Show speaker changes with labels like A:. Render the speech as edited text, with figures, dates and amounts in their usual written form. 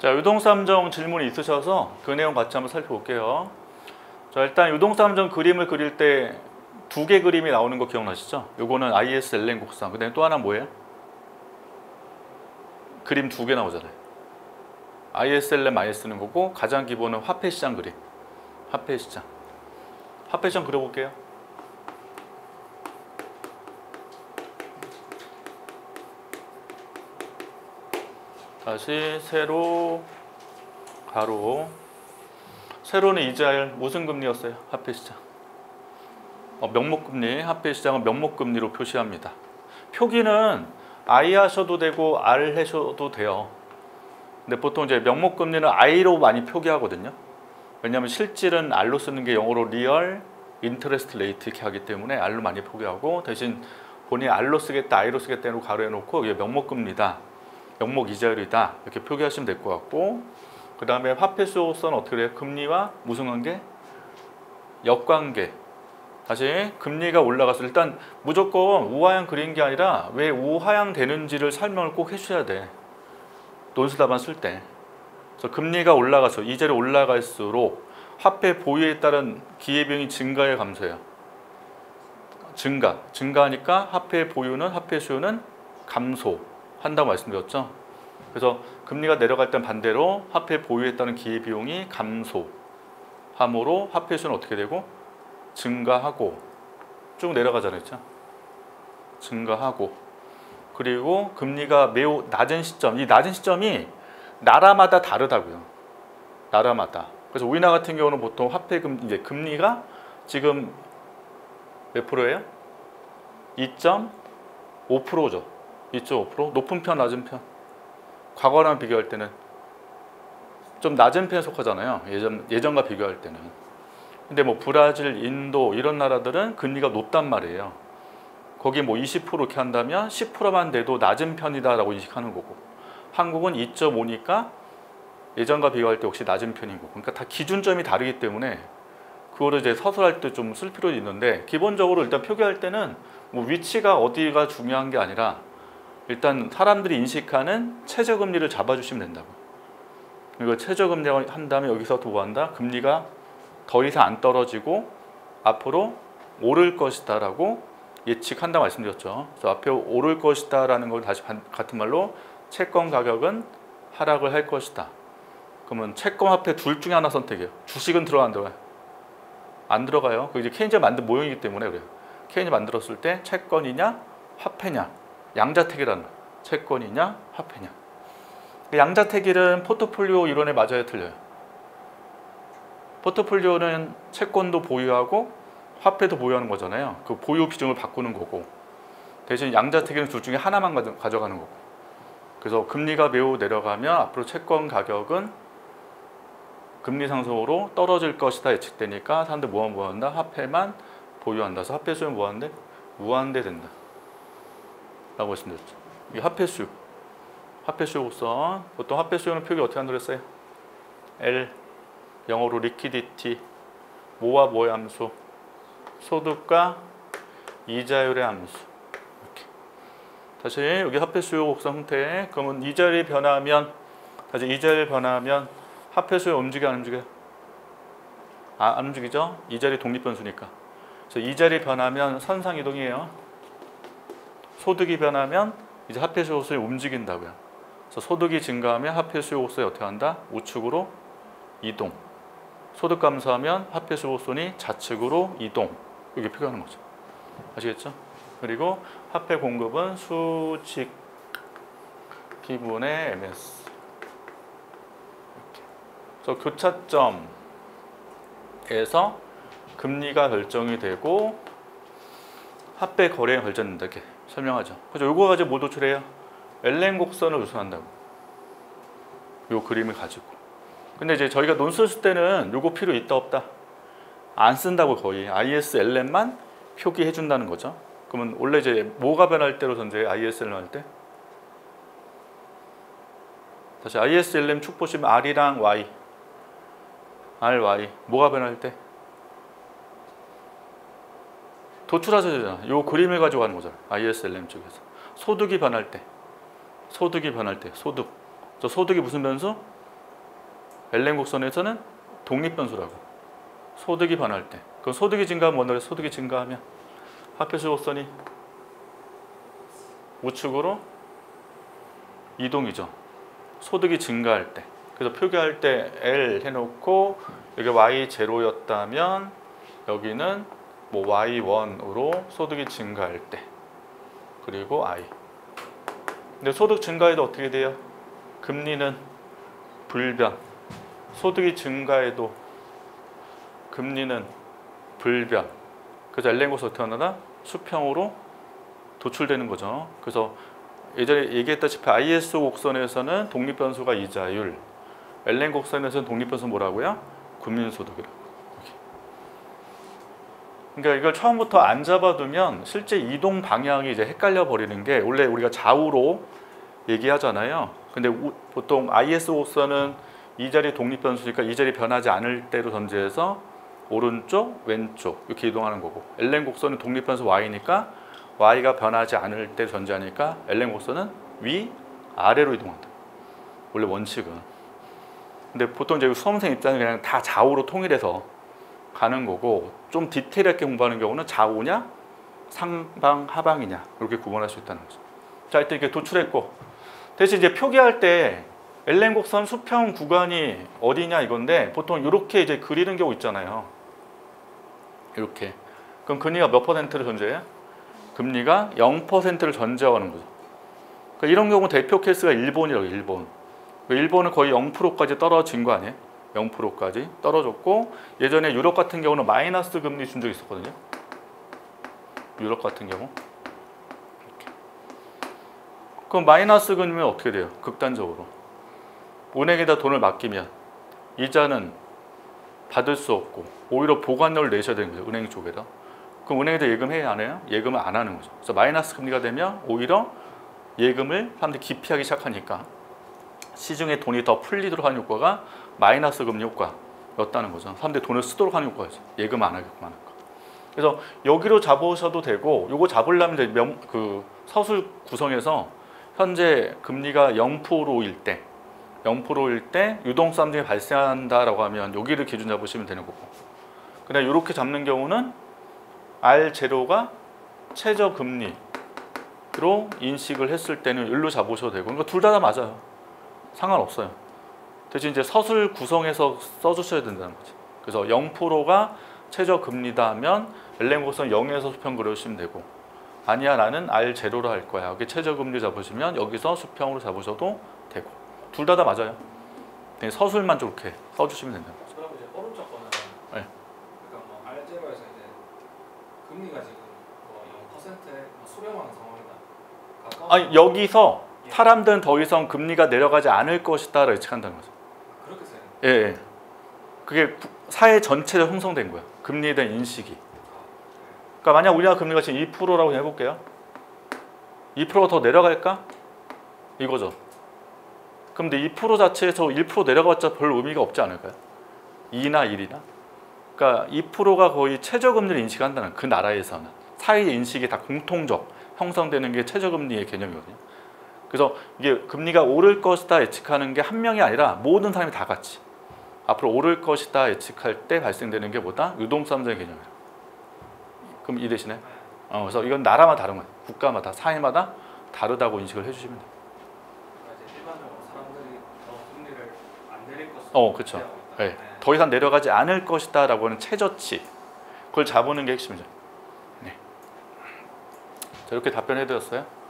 A: 자, 유동삼정 질문이 있으셔서 그 내용 같이 한번 살펴볼게요. 자, 일단 유동삼정 그림을 그릴 때 두 개 그림이 나오는 거 기억나시죠? 요거는 ISLN 곡선. 그 다음에 또 하나 뭐예요? 그림 두 개 나오잖아요. ISLN 많이 쓰는 거고, 가장 기본은 화폐시장 그림. 화폐시장. 화폐시장 그려볼게요. 다시 세로, 가로. 세로는 이자율 무슨 금리였어요? 화폐시장. 명목금리, 화폐시장은 명목금리로 표시합니다. 표기는 I 하셔도 되고 R 하셔도 돼요. 근데 보통 이제 명목금리는 I로 많이 표기하거든요. 왜냐하면 실질은 R로 쓰는 게 영어로 리얼 인터레스트 레이트 이렇게 하기 때문에 R로 많이 표기하고, 대신 본인이 R로 쓰겠다, I로 쓰겠다 해놓고 가로해 놓고 이게 명목금리다, 명목 이자율이다 이렇게 표기하시면 될 것 같고, 그 다음에 화폐수요선 어떻게 돼요? 금리와 무슨 관계? 역관계. 다시 금리가 올라갔을 때 일단 무조건 우하향 그린 게 아니라 왜 우하향 되는지를 설명을 꼭 해주셔야 돼. 논술답안 쓸 때. 그래서 금리가 올라가서 이자율이 올라갈수록 화폐 보유에 따른 기회비용이 증가해 감소해요. 증가하니까 화폐 보유는 화폐 수요는 감소한다고 말씀드렸죠. 그래서 금리가 내려갈 땐 반대로 화폐 보유에 따른 기회비용이 감소함으로 화폐 수요는 어떻게 되고? 증가하고 쭉 내려가잖아요. 그렇죠? 증가하고, 그리고 금리가 매우 낮은 시점, 이 낮은 시점이 나라마다 다르다고요. 나라마다. 그래서 우리나라 같은 경우는 보통 화폐금 이제 금리가 지금 몇 프로예요? 2.5%죠. 2.5%? 높은 편, 낮은 편? 과거랑 비교할 때는 좀 낮은 편에 속하잖아요. 예전과 비교할 때는. 근데 뭐 브라질, 인도 이런 나라들은 금리가 높단 말이에요. 거기 뭐 20% 이렇게 한다면 10%만 돼도 낮은 편이다라고 인식하는 거고, 한국은 2.5니까 예전과 비교할 때 역시 낮은 편인 거고. 그러니까 다 기준점이 다르기 때문에 그거를 이제 서술할 때 좀 쓸 필요도 있는데, 기본적으로 일단 표기할 때는 뭐 위치가 어디가 중요한 게 아니라 일단 사람들이 인식하는 최저금리를 잡아주시면 된다고. 그리고 최저금리를 한 다음에 여기서 또 뭐 한다? 금리가 더 이상 안 떨어지고 앞으로 오를 것이다 라고 예측한다 말씀드렸죠. 그래서 앞에 오를 것이다 라는 걸 다시 같은 말로 채권 가격은 하락을 할 것이다. 그러면 채권 화폐 둘 중에 하나 선택해요. 주식은 들어가 안 들어가요? 안 들어가요. 그 이제 케인즈가 만든 모형이기 때문에 그래요. 케인즈 만들었을 때 채권이냐 화폐냐, 양자택일이라는 거예요. 채권이냐 화폐냐. 양자택일은 포트폴리오 이론에 맞아요, 틀려요? 포트폴리오는 채권도 보유하고 화폐도 보유하는 거잖아요. 그 보유 비중을 바꾸는 거고, 대신 양자택일은 둘 중에 하나만 가져가는 거고. 그래서 금리가 매우 내려가면 앞으로 채권 가격은 금리 상승으로 떨어질 것이다 예측되니까 사람들 뭐 한다? 화폐만 보유한다. 그래서 화폐 수요는 뭐 하는데? 무한대 된다 라고 말씀드렸죠. 이게 화폐 수요. 화폐 수요 곡선. 보통 화폐 수요는 표기 어떻게 한다고 했어요? L, 영어로 리퀴디티, 뭐와 뭐의 함수? 소득과 이자율의 함수. 이렇게. 다시 여기 화폐 수요 곡선 형태. 그러면 이자율이 변하면, 다시 이자율이 변하면 화폐 수요 움직여 안 움직여요? 안 움직이죠? 이자율이 독립변수니까. 그래서 이자율이 변하면 선상 이동이에요. 소득이 변하면 이제 화폐 수요 곡선이 움직인다고요. 그래서 소득이 증가하면 화폐 수요 곡선이 어떻게 한다? 우측으로 이동. 소득 감소하면 화폐 수요 곡선이 좌측으로 이동. 이렇게 표현하는 거죠. 아시겠죠? 그리고 화폐 공급은 수직 P분의 MS. 이렇게. 그래서 교차점에서 금리가 결정이 되고 화폐 거래가 결정된다. 이렇게 설명하죠. 그래서 요거 가지고 뭐 도출해요? LN 곡선을 우선한다고. 요 그림을 가지고. 근데 이제 저희가 논술 쓸 때는 요거 필요 있다 없다? 안 쓴다고. 거의 ISLN만 표기해 준다는 거죠. 그러면 원래 이제 뭐가 변할 때로 전제해? ISLN 할 때? 다시 ISLN 축 보시면 R이랑 Y, RY 뭐가 변할 때? 도출하셔야 되잖아. 요 그림을 가지고 하는 거잖아. ISLN 쪽에서. 소득이 변할 때. 소득이 변할 때. 소득. 저 소득이 무슨 변수? LN 곡선에서는 독립변수라고. 소득이 변할 때. 그럼 소득이 증가하면 뭐냐? 소득이 증가하면 화폐수 곡선이 우측으로 이동이죠. 소득이 증가할 때. 그래서 표기할 때 L 해놓고 여기 Y0였다면 여기는 뭐 Y1으로 소득이 증가할 때. 그리고 I. 근데 소득 증가에도 어떻게 돼요? 금리는 불변. 소득이 증가해도 금리는 불변. 그래서 LN 곡선 어떻게 하나? 수평으로 도출되는 거죠. 그래서 예전에 얘기했다시피 ISO 곡선에서는 독립변수가 이자율, LN 곡선에서는 독립변수 뭐라고요? 국민소득이라고. 그러니까 이걸 처음부터 안 잡아두면 실제 이동 방향이 이제 헷갈려 버리는 게, 원래 우리가 좌우로 얘기하잖아요. 근데 보통 ISO 곡선은 이 자리 독립변수니까 이 자리 변하지 않을 때로 전제해서 오른쪽, 왼쪽 이렇게 이동하는 거고, LN 곡선은 독립변수 Y니까 Y가 변하지 않을 때 전제하니까 LN 곡선은 위, 아래로 이동한다. 원래 원칙은. 근데 보통 이제 수험생 입장은 그냥 다 좌우로 통일해서 가는 거고, 좀 디테일하게 공부하는 경우는 좌우냐, 상방, 하방이냐 이렇게 구분할 수 있다는 거죠. 자, 일단 이렇게 도출했고, 대신 이제 표기할 때 LN 곡선 수평 구간이 어디냐 이건데, 보통 이렇게 이제 그리는 경우 있잖아요. 이렇게. 그럼 금리가 몇 퍼센트를 전제해요? 금리가 0%를 전제하는 거죠. 그러니까 이런 경우 대표 케이스가 일본이라고. 일본은 거의 0%까지 떨어진 거 아니에요? 0%까지 떨어졌고, 예전에 유럽 같은 경우는 마이너스 금리 준 적이 있었거든요. 유럽 같은 경우. 이렇게. 그럼 마이너스 금리면 어떻게 돼요? 극단적으로 은행에다 돈을 맡기면 이자는 받을 수 없고 오히려 보관료를 내셔야 되는 거죠. 은행 쪽에다. 그럼 은행에다 예금해야 안 해요? 예금을 안 하는 거죠. 그래서 마이너스 금리가 되면 오히려 예금을 사람들이 기피하기 시작하니까 시중에 돈이 더 풀리도록 하는 효과가 마이너스 금리 효과였다는 거죠. 사람들이 돈을 쓰도록 하는 효과였죠. 예금 안 하게끔 하는 거. 그래서 여기로 잡으셔도 되고, 요거 잡으려면 이제 그 서술 구성에서 현재 금리가 0%일 때 0%일 때 유동성이 발생한다라고 하면 여기를 기준 잡으시면 되는 거고, 그다음에 이렇게 잡는 경우는 R0가 최저금리로 인식을 했을 때는 일로 잡으셔도 되고, 그러니까 둘 다 맞아요. 상관없어요. 대신 이제 서술 구성에서 써주셔야 된다는 거죠. 그래서 0%가 최저금리다 하면 LN 곡선 0에서 수평 그려주시면 되고, 아니야 나는 R0로 할 거야, 여기 최저금리 잡으시면 여기서 수평으로 잡으셔도 되고, 둘 다 맞아요. 서술만 저렇게 써주시면 된다는 거죠.
B: 그럼 이제 오른쪽 거는
A: 네.
B: 그러니까 뭐 R0에서 이제 금리가 지금 뭐 0%에 수렴하는 상황이다.
A: 아니, 여기서 사람들은 더 이상 금리가 내려가지 않을 것이다라고 예측한다는 거죠.
B: 그렇게 써요?
A: 예, 예. 그게 사회 전체로 형성된 거예요. 금리에 대한 인식이. 그러니까 만약 우리나라 금리가 지금 2%라고 해볼게요. 2%가 더 내려갈까? 이거죠. 그럼 근데 2% 자체에서 1% 내려가봤자 별 의미가 없지 않을까요? 2나 1이나. 그러니까 2%가 거의 최저금리를 인식한다는, 그 나라에서는 사회의 인식이 다 공통적 형성되는 게 최저금리의 개념이거든요. 그래서 이게 금리가 오를 것이다 예측하는 게 한 명이 아니라 모든 사람이 다 같이 앞으로 오를 것이다 예측할 때 발생되는 게 뭐다? 유동성의 개념이에요. 그럼 이해되시나요? 그래서 이건 나라마다 다른 거예요. 국가마다, 사회마다 다르다고 인식을 해주시면 돼요.
B: 일반적으로 사람들이 더 금리를 안 내릴 것으로
A: 그렇죠. 네. 더 이상 내려가지 않을 것이다라고 하는 최저치, 그걸 잡는 게 핵심이죠. 네. 자, 이렇게 답변해드렸어요.